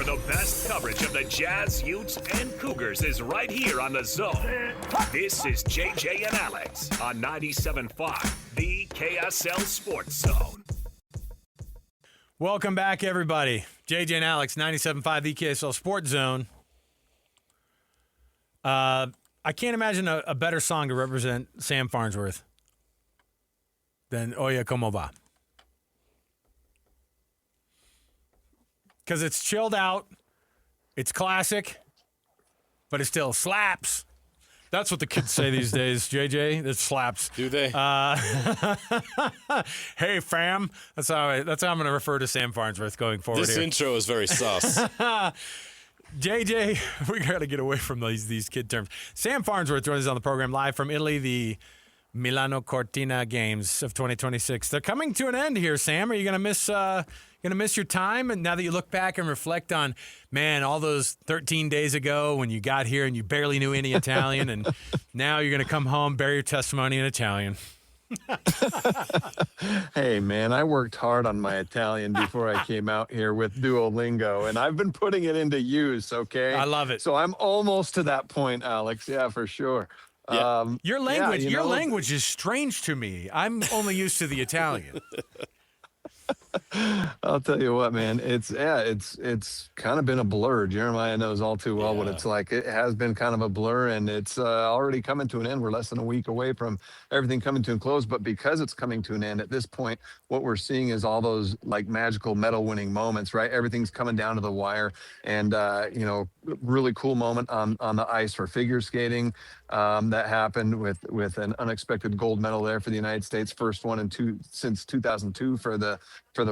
for the best coverage of the Jazz, Utes, and Cougars is right here on The Zone. This is JJ and Alex on 97.5, the KSL Sports Zone. Welcome back, everybody. JJ and Alex, 97.5, the KSL Sports Zone. I can't imagine a better song to represent Sam Farnsworth than Oye Como Va. Because it's chilled out, it's classic, but it still slaps. That's what the kids say these days, JJ. It slaps. Do they? Hey, fam. That's how I'm going to refer to Sam Farnsworth going forward. This intro is very sus. JJ, we got to get away from these kid terms. Sam Farnsworth joins us on the program live from Italy, the Milan-Cortina games of 2026. They're coming to an end here, Sam. Are you going to miss your time? And now that you look back and reflect on, man, all those 13 days ago when you got here and you barely knew any Italian, and now you're going to come home, bear your testimony in Italian. Hey, man, I worked hard on my Italian before I came out here with Duolingo, and I've been putting it into use, okay? I love it. So I'm almost to that point, Alex. Yeah, for sure. Yeah. Your language is strange to me. I'm only used to the Italian. I'll tell you what, man, it's kind of been a blur. Jeremiah knows all too well what it's like. It has been kind of a blur, and it's already coming to an end. We're less than a week away from everything coming to a close, but because it's coming to an end at this point, what we're seeing is all those like magical medal winning moments, right? Everything's coming down to the wire, and really cool moment on the ice for figure skating. That happened with an unexpected gold medal there for the United States, first one since 2002 for the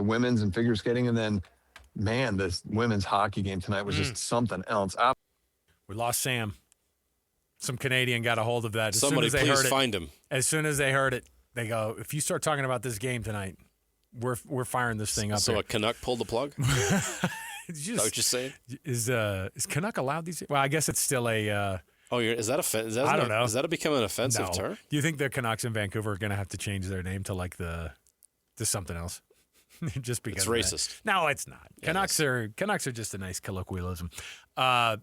women's and figure skating. And then, man, this women's hockey game tonight was just something else. We lost Sam. Some Canadian got a hold of that. Somebody please find him. As soon as they heard it, they go, if you start talking about this game tonight, we're firing this thing up. So here. a Canuck pulled the plug? Is that what you're saying? Is Canuck allowed these? Well, I guess it's still a... is that offensive? I don't know. Is that becoming an offensive term? Do you think the Canucks in Vancouver are going to have to change their name to to something else? Just because it's racist. No, it's not. Yeah, Canucks are just a nice colloquialism. But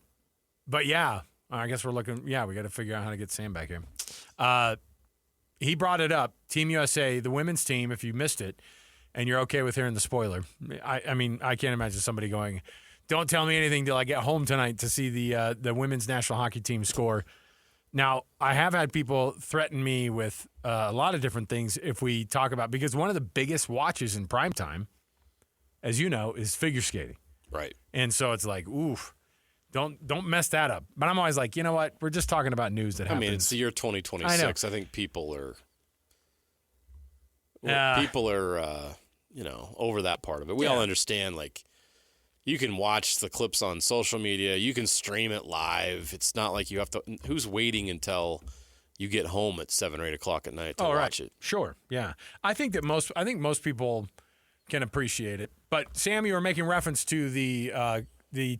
yeah, I guess we're looking. Yeah, we got to figure out how to get Sam back here. He brought it up. Team USA, the women's team. If you missed it, and you're okay with hearing the spoiler, I mean, I can't imagine somebody going, "Don't tell me anything till I get home tonight to see the women's national hockey team score." Now, I have had people threaten me with a lot of different things if we talk about, because one of the biggest watches in primetime, as you know, is figure skating. Right. And so it's like, oof, don't mess that up. But I'm always like, you know what? We're just talking about news that happens. I mean, it's the year 2026. I think people are over that part of it. We all understand, like, you can watch the clips on social media. You can stream it live. It's not like you have to. Who's waiting until you get home at 7 or 8 o'clock at night to watch it? Sure, yeah. I think most people can appreciate it. But Sam, you were making reference to the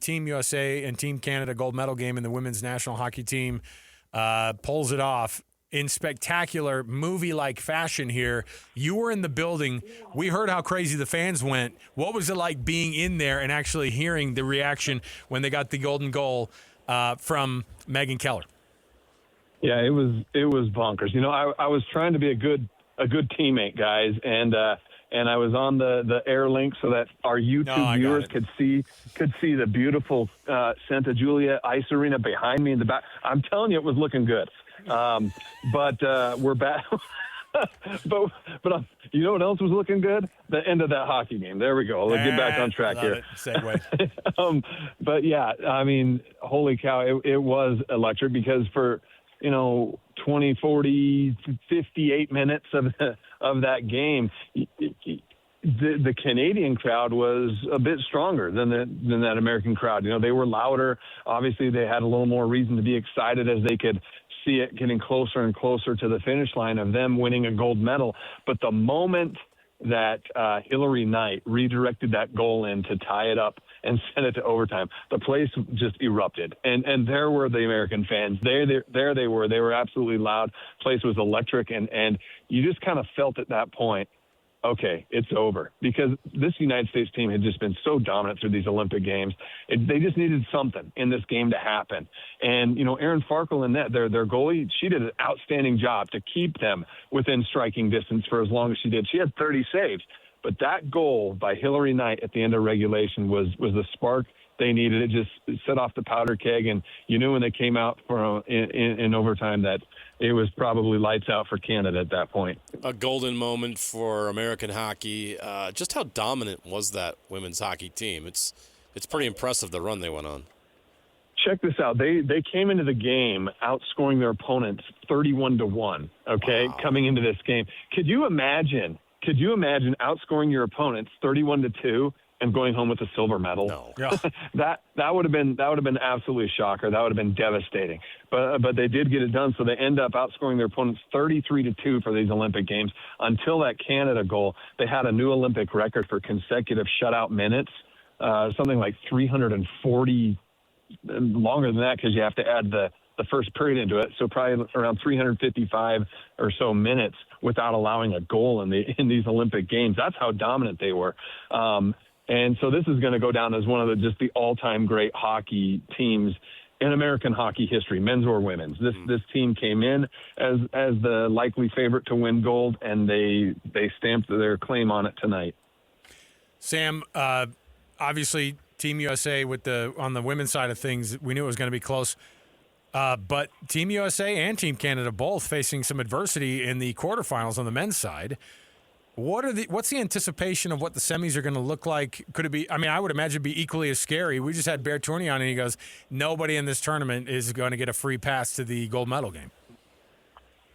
Team USA and Team Canada gold medal game, and the women's national hockey team pulls it off in spectacular movie-like fashion here. You were in the building. We heard how crazy the fans went. What was it like being in there and actually hearing the reaction when they got the golden goal from Megan Keller? Yeah, it was bonkers. You know, I was trying to be a good teammate, guys, and I was on the air link so that our YouTube viewers could see the beautiful Santa Giulia Ice Arena behind me in the back. I'm telling you, it was looking good. But we're back. but you know what else was looking good? The end of that hockey game. There we go. Let's get back on track here. Segue. But yeah, I mean, holy cow, it was electric, because for 20, 40, 58 minutes of that game, the Canadian crowd was a bit stronger than that American crowd. You know, they were louder. Obviously, they had a little more reason to be excited as they could see it getting closer and closer to the finish line of them winning a gold medal. But the moment that Hillary Knight redirected that goal in to tie it up and send it to overtime, the place just erupted. And there were the American fans. There they were. They were absolutely loud. Place was electric. And you just kind of felt at that point okay, it's over, because this United States team had just been so dominant through these Olympic Games. They just needed something in this game to happen. And, Erin Farkle in net, their goalie, she did an outstanding job to keep them within striking distance for as long as she did. She had 30 saves. But that goal by Hillary Knight at the end of regulation was the spark they needed. It just set off the powder keg, and you knew when they came out in overtime that it was probably lights out for Canada at that point. A golden moment for American hockey. Just how dominant was that women's hockey team? It's pretty impressive the run they went on. Check this out. They came into the game outscoring their opponents 31-1, okay, wow, coming into this game. Could you imagine outscoring your opponents 31-2 and going home with a silver medal? No. Yeah. that would have been absolutely a shocker. That would have been devastating. But they did get it done, so they end up outscoring their opponents 33-2 for these Olympic Games. Until that Canada goal, they had a new Olympic record for consecutive shutout minutes, something like 340, longer than that because you have to add the first period into it, so probably around 355 or so minutes without allowing a goal in these Olympic Games. That's how dominant they were. And so this is going to go down as one of the all-time great hockey teams in American hockey history, men's or women's. This team came in as the likely favorite to win gold, and they stamped their claim on it tonight. Sam, obviously Team USA on the women's side of things, we knew it was going to be close. But Team USA and Team Canada both facing some adversity in the quarterfinals on the men's side. What's the anticipation of what the semis are going to look like? Could it be? I mean, I would imagine it'd be equally as scary. We just had Bear Tourney on, and he goes, "Nobody in this tournament is going to get a free pass to the gold medal game."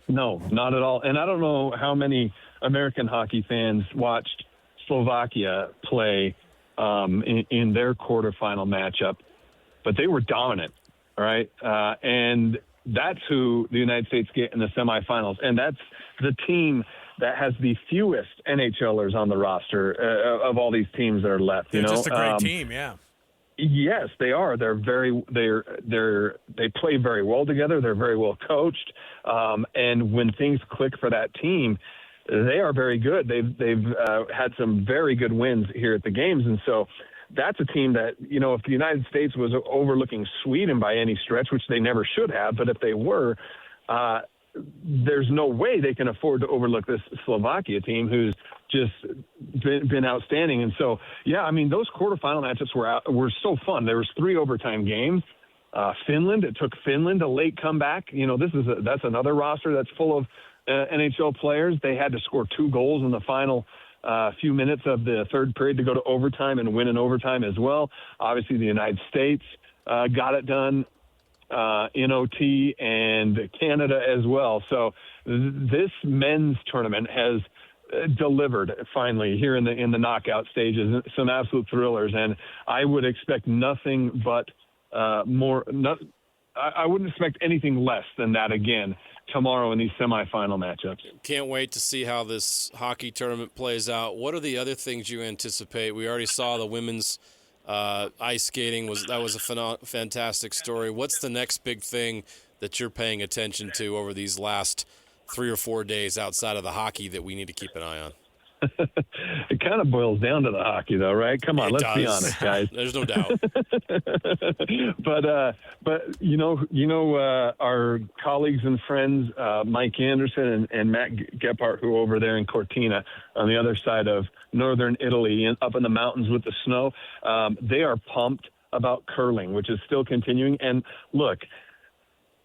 No, not at all. And I don't know how many American hockey fans watched Slovakia play in their quarterfinal matchup, but they were dominant. All right. And that's who the United States get in the semifinals. And that's the team that has the fewest NHLers on the roster of all these teams that are left. They're just a great team. Yeah. Yes, they are. They play very well together. They're very well coached. And when things click for that team, they are very good. They've had some very good wins here at the games. And so that's a team that, if the United States was overlooking Sweden by any stretch, which they never should have, but if they were, there's no way they can afford to overlook this Slovakia team who's just been outstanding. And so, yeah, I mean, those quarterfinal matchups were so fun. There was 3 overtime games. It took Finland a late comeback. That's another roster that's full of NHL players. They had to score 2 goals in the final few minutes of the third period to go to overtime and win in overtime as well. Obviously, the United States got it done in OT, and Canada as well. So this men's tournament has delivered finally here in the knockout stages, some absolute thrillers, and I would expect nothing but more. I wouldn't expect anything less than that again tomorrow in these semifinal matchups. Can't wait to see how this hockey tournament plays out. What are the other things you anticipate? We already saw the women's ice skating. That was a fantastic story. What's the next big thing that you're paying attention to over these last 3 or 4 days outside of the hockey that we need to keep an eye on? It kind of boils down to the hockey, though, right? Come on, let's be honest, guys. There's no doubt. But our colleagues and friends, Mike Anderson and Matt Gephardt, who are over there in Cortina on the other side of northern Italy, up in the mountains with the snow, they are pumped about curling, which is still continuing. And look,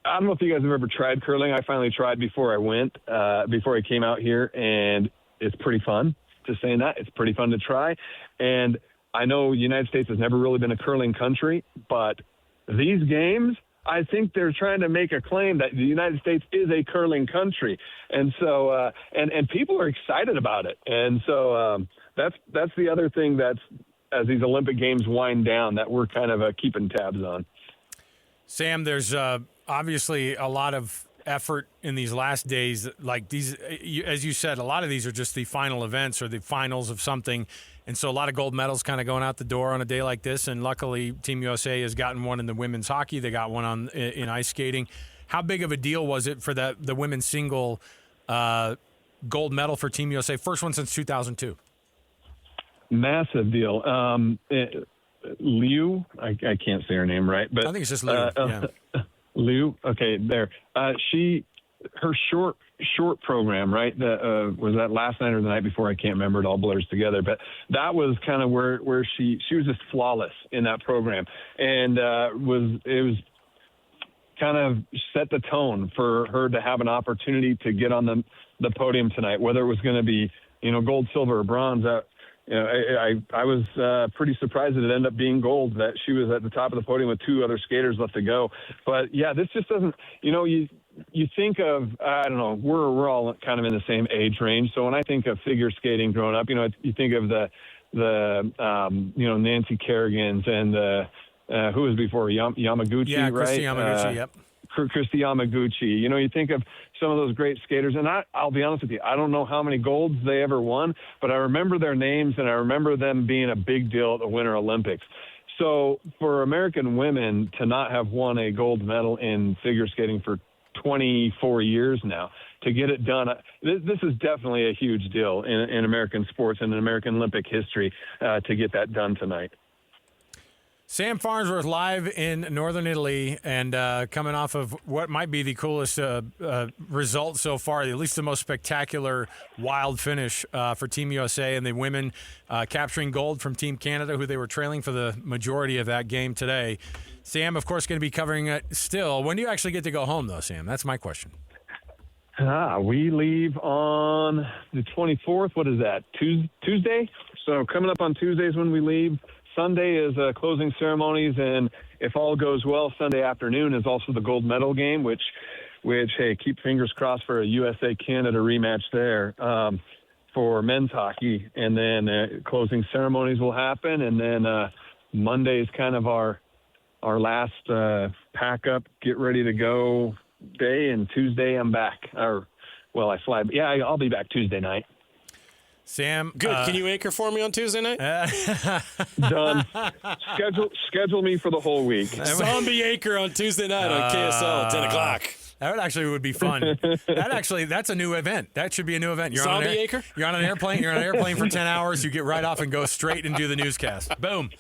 I don't know if you guys have ever tried curling. I finally tried before I came out here, and it's pretty fun. Just saying that. It's pretty fun to try. And I know the United States has never really been a curling country, but these games, I think they're trying to make a claim that the United States is a curling country. And so, and people are excited about it. And so that's the other thing that's, as these Olympic Games wind down, that we're kind of keeping tabs on. Sam, there's obviously a lot of effort in these last days. Like these, as you said, a lot of these are just the final events or the finals of something. And so a lot of gold medals kind of going out the door on a day like this. And luckily, Team USA has gotten one in the women's hockey. They got one in ice skating. How big of a deal was it for the women's single gold medal for Team USA. First one since 2002. Massive deal. Liu, I can't say her name right, but I think it's just Liu. Yeah. Liu. Okay, there. Her short program, right? Was that last night or the night before? I can't remember. It all blurs together. But that was kind of where she was just flawless in that program, and it was kind of set the tone for her to have an opportunity to get on the podium tonight, whether it was going to be gold, silver, or bronze. I was pretty surprised that it ended up being gold, that she was at the top of the podium with two other skaters left to go. But yeah, this just doesn't, you think of, I don't know, we're all kind of in the same age range. So when I think of figure skating growing up, you think of the Nancy Kerrigans and who was before Yamaguchi, yeah, right? Christy Yamaguchi, yep. Christy Yamaguchi. You think of some of those great skaters, and I'll be honest with you, I don't know how many golds they ever won, but I remember their names, and I remember them being a big deal at the Winter Olympics. So for American women to not have won a gold medal in figure skating for 24 years now, to get it done, this is definitely a huge deal in American sports and in American Olympic history to get that done tonight. Sam Farnsworth live in Northern Italy and coming off of what might be the coolest result so far, at least the most spectacular wild finish for Team USA and the women capturing gold from Team Canada, who they were trailing for the majority of that game today. Sam, of course, going to be covering it still. When do you actually get to go home, though, Sam? That's my question. We leave on the 24th. What is that, Tuesday? So coming up on Tuesdays when we leave. Sunday is closing ceremonies, and if all goes well, Sunday afternoon is also the gold medal game, which hey, keep fingers crossed for a USA-Canada rematch there for men's hockey. And then closing ceremonies will happen, and then Monday is kind of our last pack up, get ready to go day, and Tuesday I'm back. I fly. Yeah, I'll be back Tuesday night. Sam, good. Can you anchor for me on Tuesday night? Done. Schedule me for the whole week. Zombie anchor on Tuesday night on KSL at 10 o'clock. That would be fun. That's a new event. That should be a new event. You're Zombie on anchor? You're on an airplane. You're on an airplane for 10 hours. You get right off and go straight and do the newscast. Boom.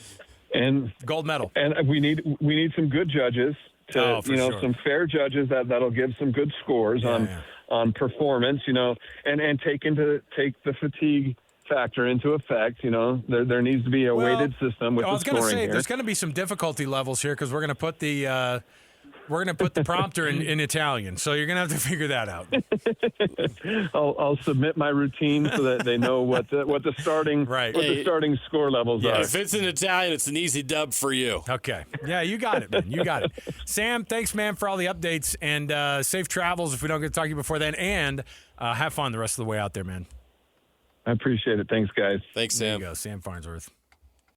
And gold medal. And we need some good judges to sure. Some fair judges that'll give some good scores on performance, and take the fatigue factor into effect. There needs to be a weighted system with the scoring. I was going to say there's going to be some difficulty levels here because we're going to put the prompter in Italian, so you're going to have to figure that out. I'll submit my routine so that they know what the starting the starting score levels are. If it's in Italian, it's an easy dub for you. Okay. Yeah, you got it, man. You got it. Sam, thanks, man, for all the updates, and safe travels if we don't get to talk to you before then, and have fun the rest of the way out there, man. I appreciate it. Thanks, guys. Thanks, Sam. There you go, Sam Farnsworth.